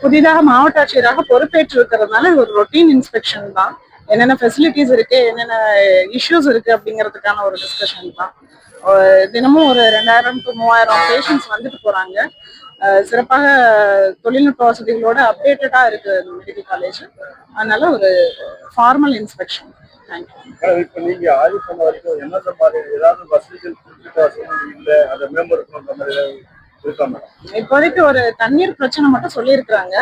புதிதாக மாவட்ட ஆட்சியராக பொறுப்பேற்று இருக்கிறதுனால இது ஒரு ரொட்டீன் இன்ஸ்பெக்ஷன் தான். என்னென்ன ஃபெசிலிட்டிஸ் இருக்கு, என்னென்ன இஷ்யூஸ் இருக்கு அப்படிங்கிறதுக்கான ஒரு டிஸ்கஷன் தான். தினமும் ஒரு 2000 to 3000 பேஷண்ட்ஸ் வந்துட்டு போறாங்க. சிறப்பாக தொழில்நுட்ப வசதிகளோட அப்டேட்டடா இருக்கு மெடிக்கல் காலேஜ். அதனால ஒரு ஃபார்மல் இன்ஸ்பெக்ஷன். இப்ப நீங்க ஆய்வு பண்ண வரைக்கும் என்ன மாதிரி ஏதாவது வசதிகள் இல்ல அதை மேம்படுத்தணும் மாதிரி இப்போதைக்கு ஒரு தண்ணீர் பிரச்சனை மட்டும் சொல்லியிருக்கிறாங்க.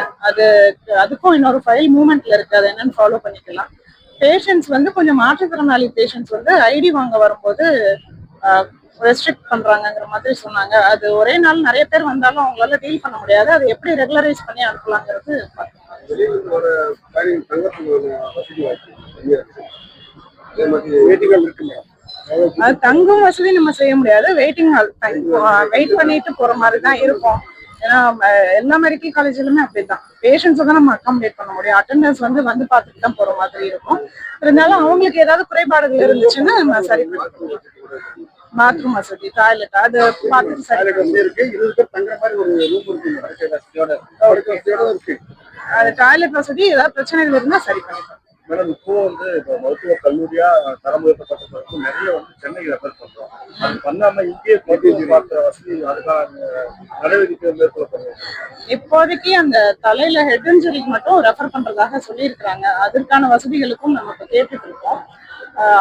அதுக்கும் இன்னொரு ஃபைல் மூவ்மெண்ட்ல இருக்கு. அது என்னன்னு ஃபாலோ பண்ணிக்கலாம். பேஷண்ட்ஸ் வந்து கொஞ்சம் மாற்றுத்திறனாளி பேஷண்ட்ஸ் வந்து ஐடி வாங்க வரும்போது ரெஸ்ட்ரிக்ட் பண்றாங்கிற மாதிரி சொன்னாங்க. அது ஒரே நாள் நிறைய பேர் வந்தாலும் அவங்களால டீல் பண்ண முடியாது. அதை எப்படி ரெகுலரைஸ் பண்ணி அனுப்பலாங்கிறது அது தங்கும் வசதி நம்ம செய்ய முடியாது. வெயிட்டிங் ஹால் வெயிட் பண்ணிட்டு போற மாதிரி தான் இருக்கும். ஏன்னா எல்லா மெடிக்கல் காலேஜ்லயுமே அப்படிதான். பேஷண்ட்ஸை தான் நம்ம அகாமடேட் பண்ண முடியும். அட்டெண்டர்ஸ் வந்து பார்த்துட்டு தான் போற மாதிரி இருக்கும். இருந்தாலும் அவங்களுக்கு ஏதாவது குறைபாடுகள் இருந்துச்சுன்னா நம்ம சரி பண்ணி பாத்ரூம் வசதி, டாய்லெட் அது பார்த்துட்டு சரி அது டாய்லெட் வசதி ஏதாவது பிரச்சனைகள் இருந்தா சரி பண்ணிக்கலாம். மேடம் இப்போ வந்து இப்போ மருத்துவ கல்லூரியா தரம் உயர்த்தப்பட்ட நிறைய வந்து சென்னை ரெஃபர் பண்றோம். அது பண்ணாம இங்கே பார்த்த வசதி அதுக்கான நடவடிக்கை மேற்கொள்ளப்படுறது. இப்போதைக்கு அந்த தலையில ஹெட் இன்ஜுரிக்கு மட்டும் ரெஃபர் பண்றதாக சொல்லியிருக்கிறாங்க. அதற்கான வசதிகளுக்கும் நம்ம இப்போ கேட்டுட்டு இருக்கோம்.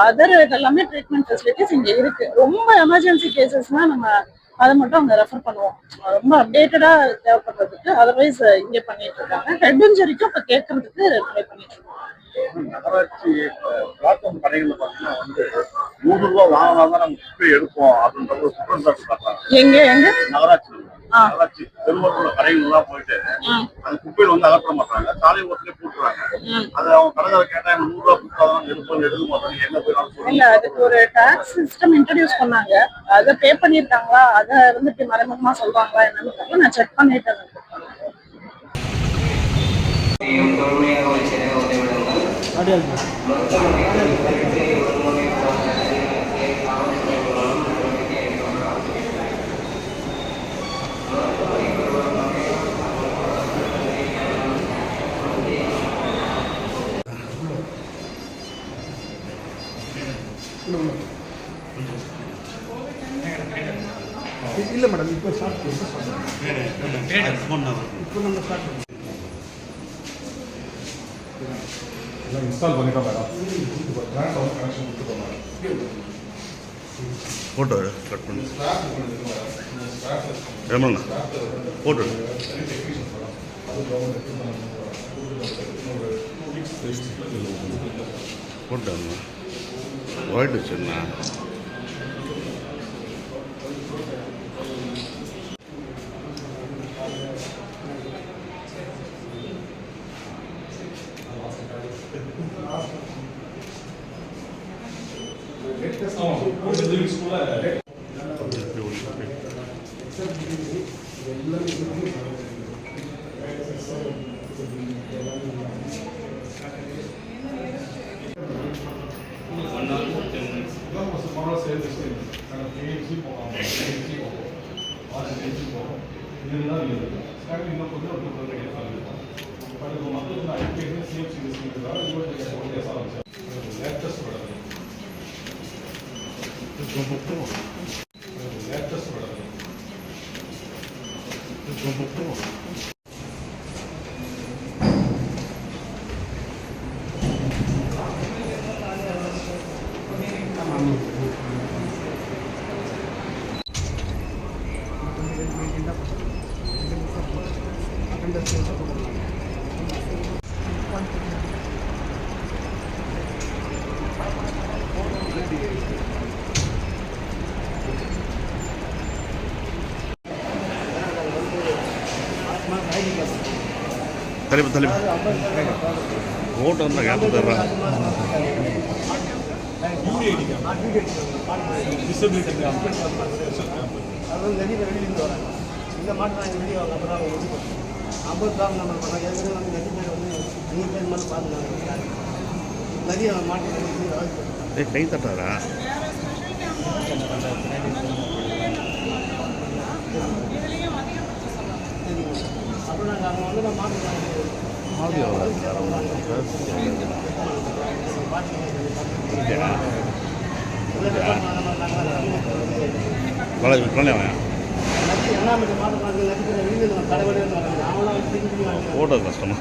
அதர் இதெல்லாமே ட்ரீட்மெண்ட் ஃபெசிலிட்டிஸ் இங்க இருக்கு. ரொம்ப எமர்ஜென்சி கேசஸ்னா நம்ம அதை மட்டும் அங்க ரெஃபர் பண்ணுவோம். ரொம்ப அப்டேட்டடா தேவைப்படுறதுக்கு. அதர்வைஸ் இங்கே பண்ணிட்டு இருக்காங்க. ஹெட் இன்ஜுரிக்கும் இப்ப கேட்கறதுக்கு ட்ரை பண்ணிட்டு இருக்கோம். நகராட்சி பிளாட்ஃபார்ம் கடைகள்ல பாத்தீங்கன்னா வந்து ₹100 வாங்கினாதான் நம்ம குப்பை எடுப்போம் அப்படின்ற ஒரு குற்றச்சாட்டு காட்டுறாங்க. எங்க நகராட்சி பெருமளவுள்ள கடைகள் எல்லாம் போயிட்டு அந்த குப்பையில வந்து அகற்ற மாட்டாங்க. சாலை ஓரத்திலே போட்டுறாங்க. அது அவங்க கடைகளை கேட்டா ₹100 கொடுத்தாதான் எடுக்க மாட்டாங்க. எங்க போய் இல்ல அதுக்கு ஒரு டாக்ஸ் சிஸ்டம் இன்ட்ரோடியூஸ் பண்ணாங்க. அதை பே பண்ணிருக்காங்களா, அதை வந்து இப்படி மறைமுகமா சொல்றாங்களா என்னன்னு நான் செக் பண்ணிட்டேன். இல்ல மேடம் இப்போ ஸ்டார்ட் இப்போ நம்ம ஸ்டார்ட் எல்லாம் இன்ஸ்டால் பண்ணிட்டோம் மேடம். இப்போ பிராண்ட் வந்து கனெக்ஷன் கொடுத்துட்டோம் மேடம். ஃபோட்டோ கட் பண்ணி ஏமாண்ணா ஃபோட்டோ போட்டோண்ணா ஒயிட் வச்சுண்ணா तली वोट ग्याप कई तटारा ஆடியோ ஓட கஷ்டமா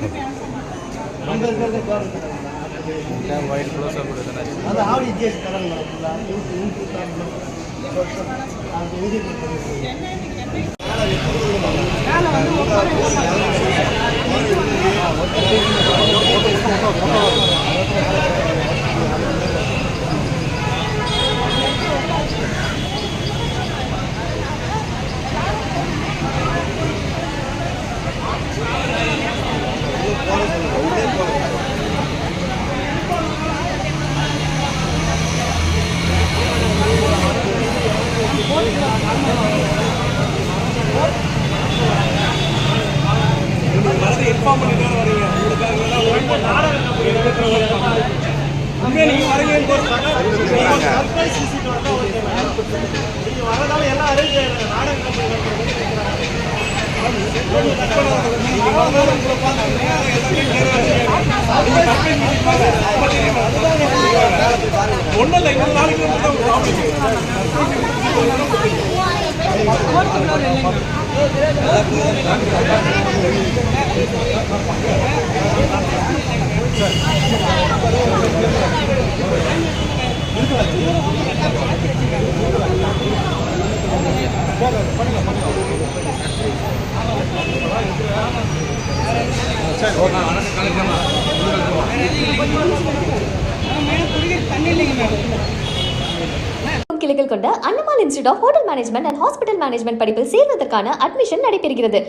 கிளைகள் கொண்ட Annamalai institute of hotel management and hospital management படிப்பில் சேர்வதற்கான அட்மிஷன் நடைபெறுகிறது.